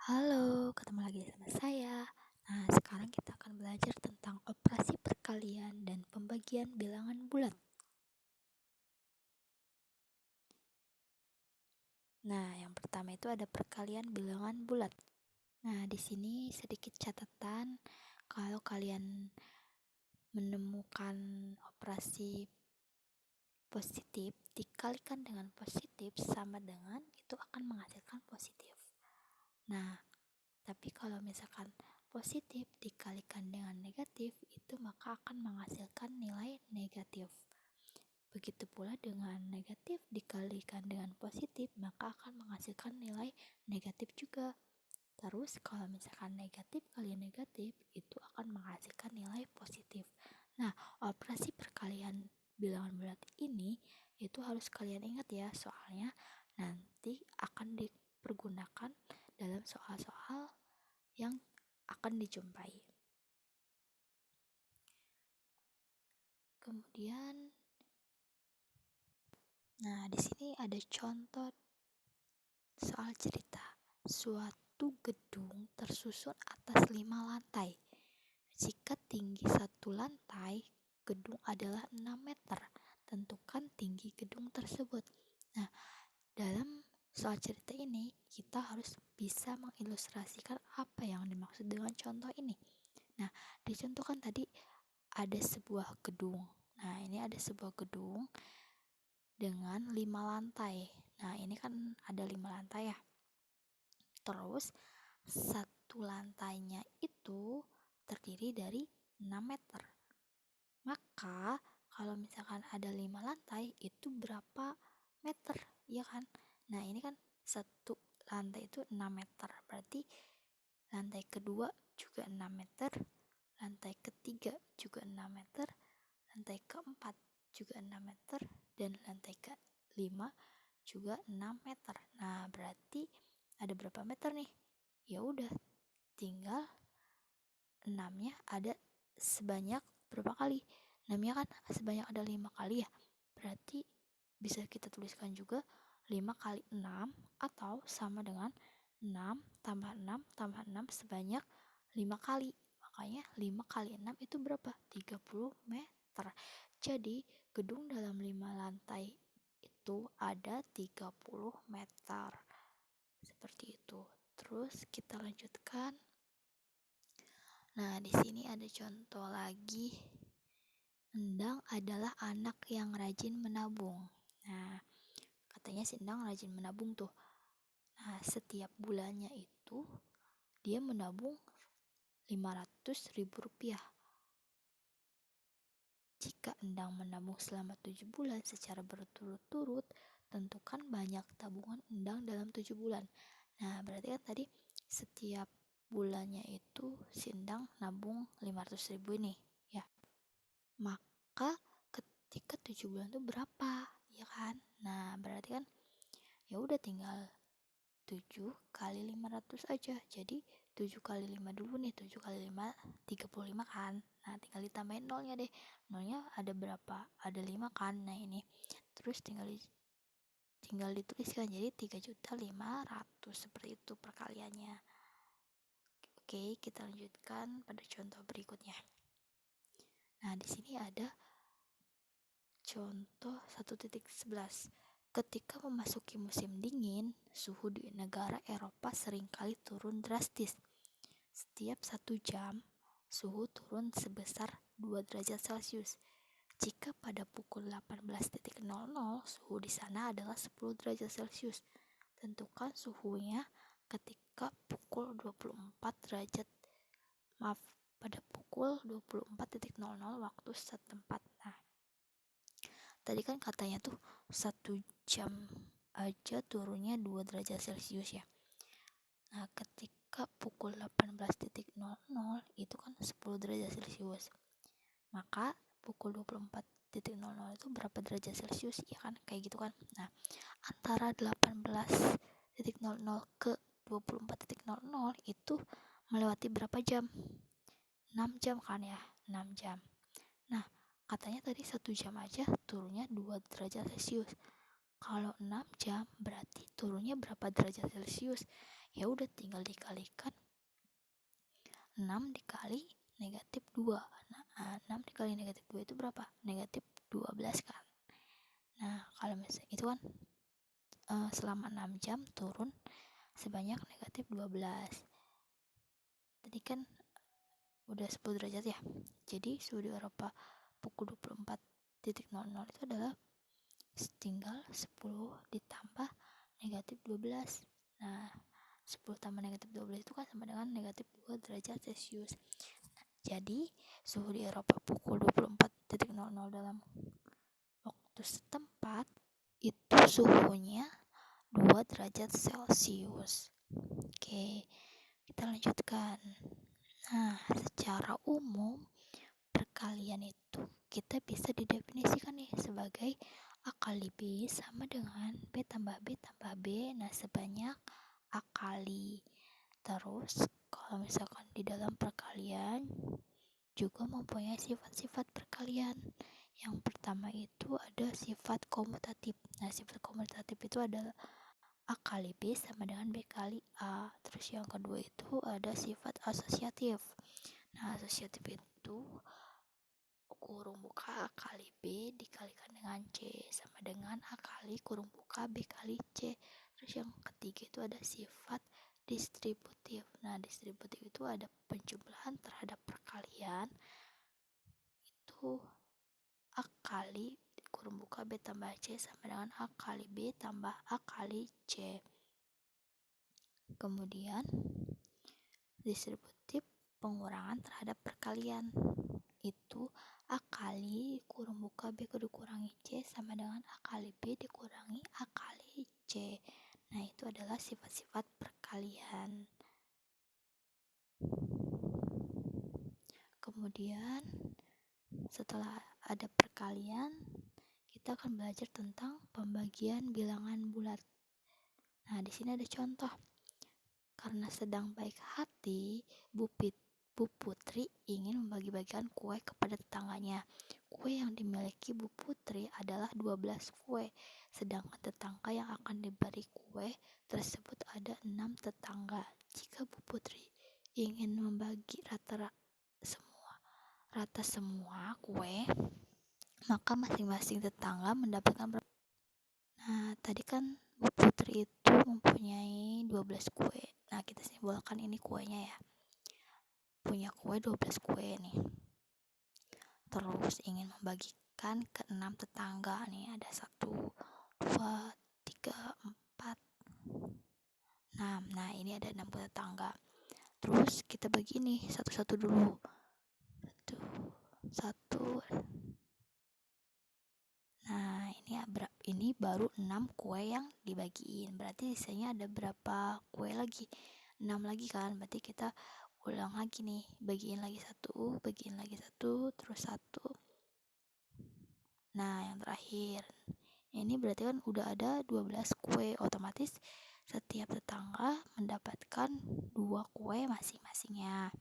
Halo, ketemu lagi sama saya. Nah, sekarang kita akan belajar tentang operasi perkalian dan pembagian bilangan bulat. Nah, yang pertama itu ada perkalian bilangan bulat. Nah, di sini sedikit catatan kalau kalian menemukan operasi positif dikalikan dengan positif sama dengan itu akan menghasilkan positif. Nah, tapi kalau misalkan positif dikalikan dengan negatif, itu maka akan menghasilkan nilai negatif. Begitu pula dengan negatif dikalikan dengan positif, maka akan menghasilkan nilai negatif juga. Terus kalau misalkan negatif kali negatif, itu akan menghasilkan nilai positif. Nah, operasi perkalian bilangan bulat ini itu harus kalian ingat ya, soalnya nanti akan dipergunakan dalam soal-soal yang akan dijumpai. Kemudian, nah di sini ada contoh soal cerita. Suatu gedung tersusun atas 5 lantai. Jika tinggi satu lantai, gedung adalah 6 meter. Tentukan tinggi gedung tersebut. Nah, dalam soal cerita ini, kita harus bisa mengilustrasikan apa yang dimaksud dengan contoh ini. Nah, dicontohkan tadi ada sebuah gedung. Nah, ini ada sebuah gedung dengan 5 lantai. Nah, ini kan ada 5 lantai ya. Terus, satu lantainya itu terdiri dari 6 meter. Maka, kalau misalkan ada 5 lantai, itu berapa meter? Ya kan? Nah, ini kan satu lantai itu 6 meter. Berarti lantai kedua juga 6 meter, lantai ketiga juga 6 meter, lantai keempat juga 6 meter, dan lantai kelima juga 6 meter. Nah, berarti ada berapa meter nih? Ya udah, tinggal 6-nya ada sebanyak berapa kali? 6-nya kan sebanyak ada 5 kali ya. Berarti bisa kita tuliskan juga 5 kali 6 atau sama dengan 6 tambah 6 tambah 6 sebanyak 5 kali. Makanya 5 kali 6 itu berapa? 30 meter. Jadi gedung dalam 5 lantai itu ada 30 meter. Seperti itu. Terus kita lanjutkan. Nah, di sini ada contoh lagi. Endang adalah anak yang rajin menabung. Nah, katanya si Endang rajin menabung tuh. Nah, setiap bulannya itu dia menabung 500.000 rupiah. Jika Endang menabung selama 7 bulan secara berturut-turut, tentukan banyak tabungan Endang dalam 7 bulan. Nah, berarti kan tadi setiap bulannya itu si Endang nabung 500.000 ini, ya. Maka ketika 7 bulan itu berapa, ya kan? Nah, berarti kan ya udah tinggal 7 kali 500 aja. Jadi 7 kali 5 dulu nih, 7 kali 5 35 kan. Nah, tinggal ditambahin nolnya deh. Nolnya ada berapa? Ada 5 kan. Nah, ini terus tinggal dituliskan, jadi 3.500.000 seperti itu perkaliannya. Oke, kita lanjutkan pada contoh berikutnya. Nah, di sini ada contoh 1.11. Ketika memasuki musim dingin, suhu di negara Eropa seringkali turun drastis. Setiap 1 jam, suhu turun sebesar 2 derajat Celcius. Jika pada pukul 18.00 suhu di sana adalah 10 derajat Celcius, tentukan suhunya ketika pukul 24 derajat. Maaf, pada pukul 24.00 waktu setempat. Nah, tadi kan katanya tuh 1 jam aja turunnya 2 derajat Celcius ya. Nah, ketika pukul 18.00 itu kan 10 derajat Celcius. Maka pukul 24.00 itu berapa derajat Celcius? Ya kan, kayak gitu kan. Nah, antara 18.00 ke 24.00 itu melewati berapa jam? 6 jam kan ya, 6 jam. Nah, katanya tadi 1 jam aja turunnya 2 derajat Celcius. Kalau 6 jam berarti turunnya berapa derajat Celcius? Ya udah tinggal dikalikan 6 dikali negatif 2. Nah, 6 dikali negatif 2 itu berapa? Negatif 12 kan. Nah, kalau misalnya itu kan selama 6 jam turun sebanyak negatif 12. Tadi kan udah 10 derajat ya. Jadi suhu di Eropa pukul 24.00 itu adalah tinggal 10 ditambah negatif 12. Nah, 10 tambah negatif 12 itu kan sama dengan negatif 2 derajat Celcius. Jadi, suhu di Eropa pukul 24.00 dalam waktu setempat itu suhunya 2 derajat Celcius. Oke, kita lanjutkan. Nah, secara umum perkalian itu kita bisa didefinisikan nih sebagai A kali B sama dengan B tambah B tambah B, nah sebanyak A kali. Terus kalau misalkan di dalam perkalian juga mempunyai sifat-sifat perkalian. Yang pertama itu ada sifat komutatif. Nah, sifat komutatif itu adalah A kali B sama dengan B kali A. Terus yang kedua itu ada sifat asosiatif. Nah, asosiatif itu kurung buka A kali B dikalikan dengan C sama dengan A kali kurung buka B kali C. Terus yang ketiga itu ada sifat distributif. Nah, distributif itu ada penjumlahan terhadap perkalian itu A kali kurung buka B tambah C sama dengan A kali B tambah A kali C. Kemudian distributif pengurangan terhadap perkalian itu A kali kurung buka B dikurangi C sama dengan A kali B dikurangi A kali C. Nah, itu adalah sifat-sifat perkalian. Kemudian setelah ada perkalian, kita akan belajar tentang pembagian bilangan bulat. Nah, di sini ada contoh. Karena sedang baik hati, Bu Putri ingin membagi-bagikan kue kepada tetangganya. Kue yang dimiliki Bu Putri adalah 12 kue, sedangkan tetangga yang akan diberi kue tersebut ada 6 tetangga. Jika Bu Putri ingin membagi rata semua kue, maka masing-masing tetangga mendapatkan berapa? Nah, tadi kan Bu Putri itu mempunyai 12 kue. Nah, kita simbolkan ini kuenya ya. Punya kue 12 kue nih. Terus ingin membagikan ke 6 tetangga nih. Ada 1, 2, 3, 4, 6. Nah, ini ada 6 tetangga. Terus kita bagi nih satu-satu dulu. Satu. Nah, ini baru 6 kue yang dibagiin. Berarti sisanya ada berapa kue lagi? 6 lagi kan? Berarti kita ulang lagi nih. Bagiin lagi satu, terus satu. Nah, yang terakhir. Ini berarti kan udah ada 12 kue. Otomatis setiap tetangga mendapatkan 2 kue masing-masingnya.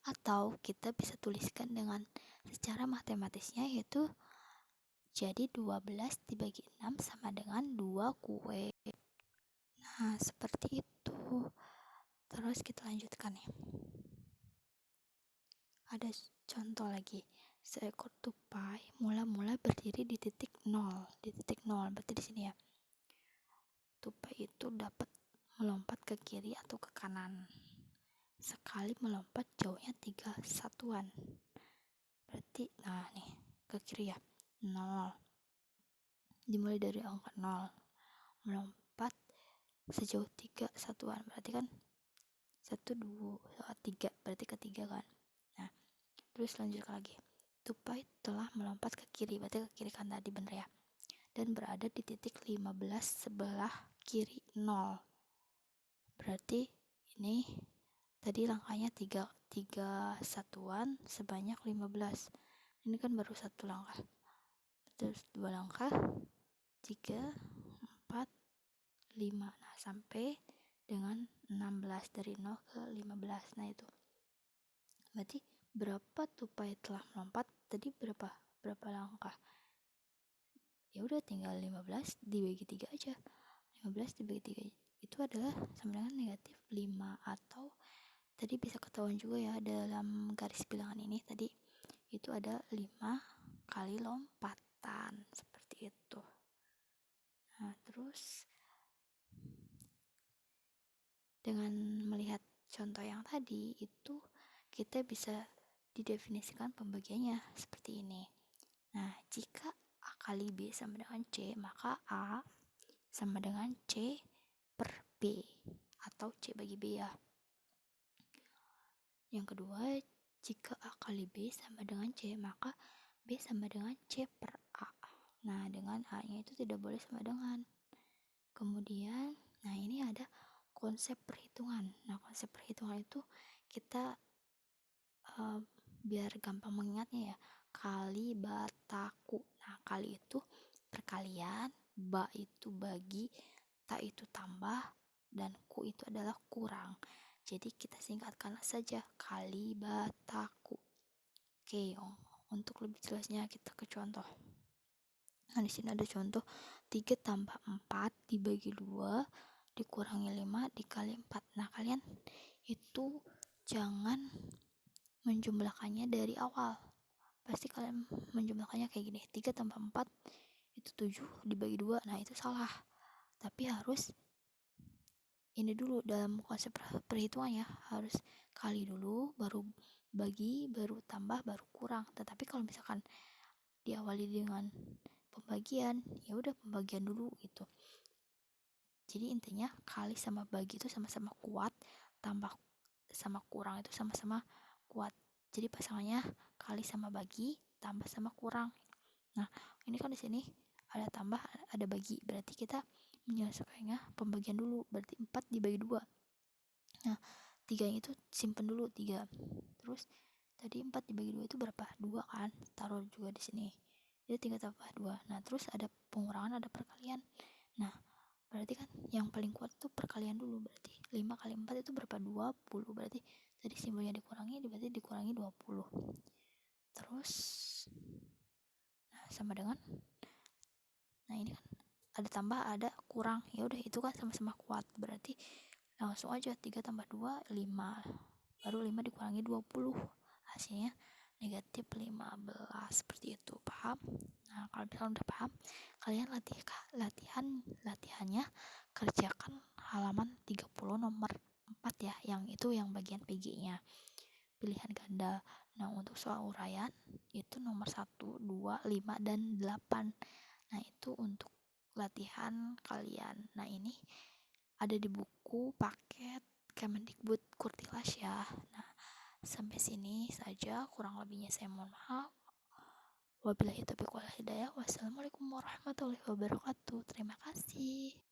Atau kita bisa tuliskan dengan secara matematisnya, yaitu jadi 12 dibagi 6 sama dengan 2 kue. Nah, seperti itu. Terus kita lanjutkan ya. Ada contoh lagi. Seekor tupai mula-mula berdiri di titik 0. Di titik 0, berarti di sini ya. Tupai itu dapat melompat ke kiri atau ke kanan. Sekali melompat jauhnya 3 satuan. Berarti, nah nih, ke kiri ya. 0. Dimulai dari angka 0. Melompat sejauh 3 satuan, berarti kan 1, 2, 3, berarti ketiga kan. Nah, terus lanjut lagi. Tupai telah melompat ke kiri, berarti ke kiri kan tadi, bener ya. Dan berada di titik 15 sebelah kiri 0. Berarti ini tadi langkahnya 3 satuan sebanyak 15. Ini kan baru 1 langkah. Terus 2 langkah, 3, 4, 5. Nah, sampai dengan 16, dari 0 ke 15. Nah, itu. Berarti berapa tupai telah melompat? Tadi berapa langkah? Ya udah tinggal 15 dibagi 3 aja. 15 dibagi itu adalah sama dengan negatif 5, atau tadi bisa ketahuan juga ya dalam garis bilangan ini tadi itu ada 5 kali lompatan seperti itu. Nah, terus dengan melihat contoh yang tadi itu kita bisa didefinisikan pembagiannya seperti ini. Nah, jika A kali B sama dengan C, maka A sama dengan C per B atau C bagi B ya. Yang kedua, jika A kali B sama dengan C, maka B sama dengan C per A. Nah, dengan A-nya itu tidak boleh sama dengan. Kemudian, nah ini ada konsep perhitungan. Nah, konsep perhitungan itu kita biar gampang mengingatnya ya, kali bataku. Nah, kali itu perkalian, ba itu bagi, ta itu tambah, dan ku itu adalah kurang. Jadi kita singkatkan saja kali bataku. Oke, untuk lebih jelasnya kita ke contoh. Nah, di sini ada contoh 3 tambah 4 dibagi 2 dikurangi 5 dikali 4. Nah, kalian itu jangan menjumlahkannya dari awal. Pasti kalian menjumlahkannya kayak gini. 3 tambah 4 itu 7 dibagi 2. Nah, itu salah. Tapi harus ini dulu dalam konsep perhitungan ya. Harus kali dulu, baru bagi, baru tambah, baru kurang. Tetapi kalau misalkan diawali dengan pembagian, ya udah pembagian dulu gitu. Jadi intinya kali sama bagi itu sama-sama kuat, tambah sama kurang itu sama-sama kuat. Jadi pasangannya kali sama bagi tambah sama kurang. Nah, ini kan di sini ada tambah ada bagi, berarti kita menyelesaikannya pembagian dulu, berarti 4 dibagi 2. Nah, 3 itu simpen dulu 3. Terus tadi 4 dibagi 2 itu berapa? 2 kan? Taruh juga di sini. Jadi 3 tambah 2. Nah, terus ada pengurangan, ada perkalian. Nah, berarti kan yang paling kuat itu perkalian dulu, berarti 5 kali 4 itu berapa? 20. Berarti tadi simbolnya dikurangi, berarti dikurangi 20. Terus sama dengan, nah ini kan ada tambah ada kurang, ya udah itu kan sama-sama kuat, berarti langsung aja 3 tambah 2 5, baru 5 dikurangi 20, hasilnya negatif 15. Seperti itu, paham? Nah, kalau misalnya udah paham, kalian latihannya kerjakan halaman 30 nomor 4 ya, yang itu yang bagian PG-nya, pilihan ganda. Nah, untuk soal uraian itu nomor 1, 2, 5, dan 8. Nah, itu untuk latihan kalian. Nah, ini ada di buku paket Kemendikbud Kurtilas ya. Nah, sampai sini saja, kurang lebihnya saya mohon maaf. Wabillahi taufiq wal hidayah. Wassalamualaikum warahmatullahi wabarakatuh. Terima kasih.